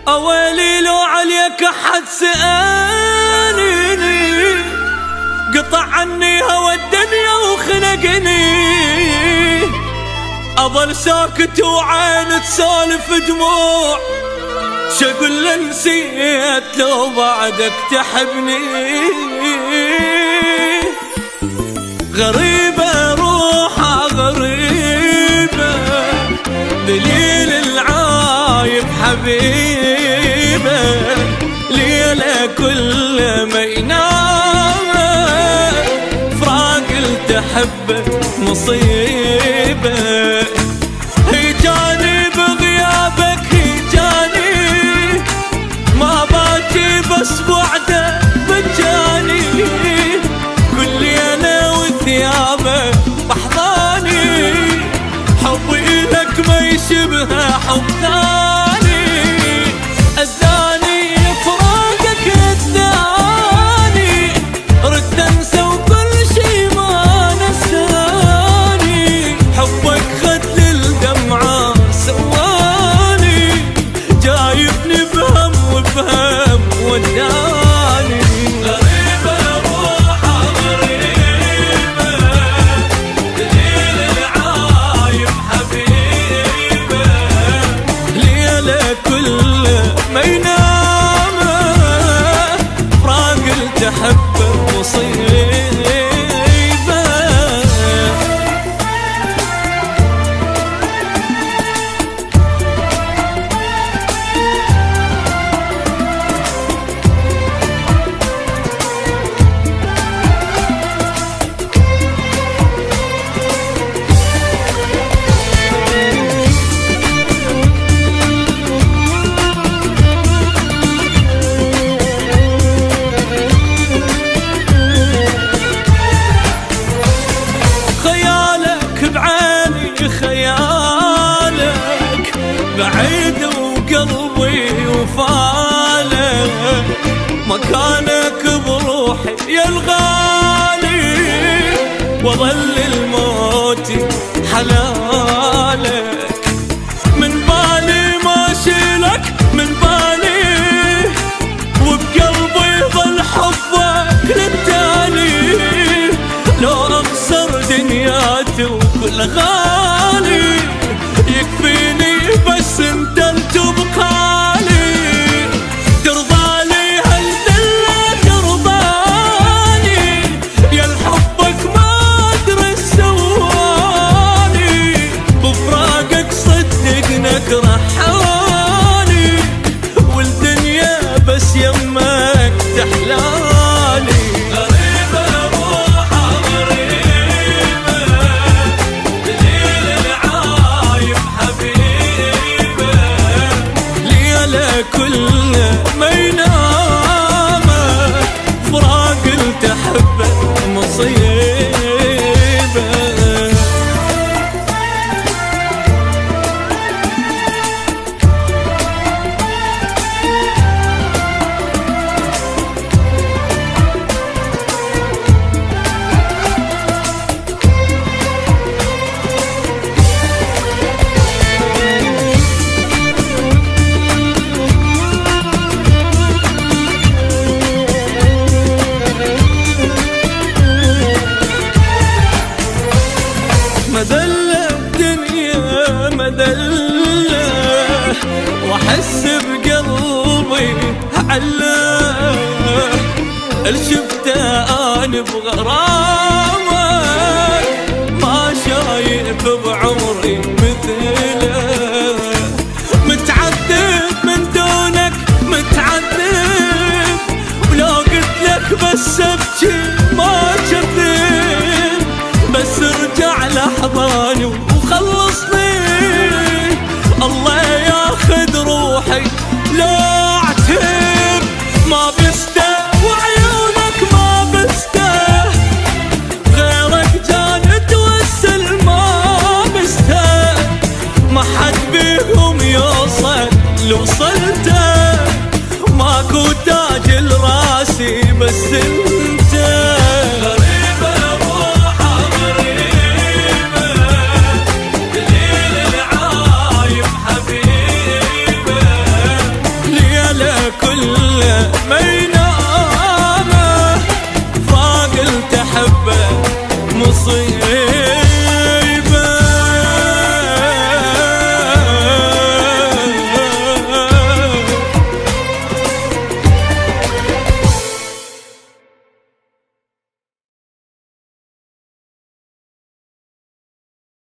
اويلي لو عليك احد سألني، قطع عني هوى الدنيا وخنقني، اظل ساكت وعين تسولف دموع، شقول له نسيت لو بعدك تحبني. غريبة روحها غريبة، دليل العايب حبيبة، ليلة كل ما ينام فراق التحبه مصيبة. هيجاني بغيابك هيجاني، ما باكي بس بعده بجاني، كل ليلة وثيابه بحضاني، حبي لك ما يشبه حب ثاني، أذاني فراقك أذاني، رد أنسى وكل شي ما نساني، حبك خد للدمعة سواني، جايبني بهم وبهم وداني. غريبة روحها غريبة، دليل العايب حبيبة، ليلة كل ما ينام فراق التحبه مصيبة. خيالك بعيد وقلبي وفالك، مكانك بروحي يا الغالي، وظل الموت حلالك، من بالي ما شيلك من بالي، وبقلبي ظل حبك للتالي، لو اخسر دنياتي وكل غالي، يكفيني بس انت تبقالي، ترضالي هالذلة ترضاني، يا الحبك ما ادري سواني، بفراقك صدقنك رحاني، والدنيا بس يمك تحلالي. كل ما ينام فراق التحبه مصيبة. مذلة الدنيا مذلة، واحس بقلبي علة، الشفته انا بغرامك، ما شايف بعمري مثله، متعذب من دونك متعذب، ولو قلت لك بس ابكي ما كذب، بس ارجع لحضاني وخلصني، الله ياخذ روحي لا اعتب، ما بسته وعيونك ما بسته، غيرك جان توسل ما بسته، ما حد بيهم يوصل لوصل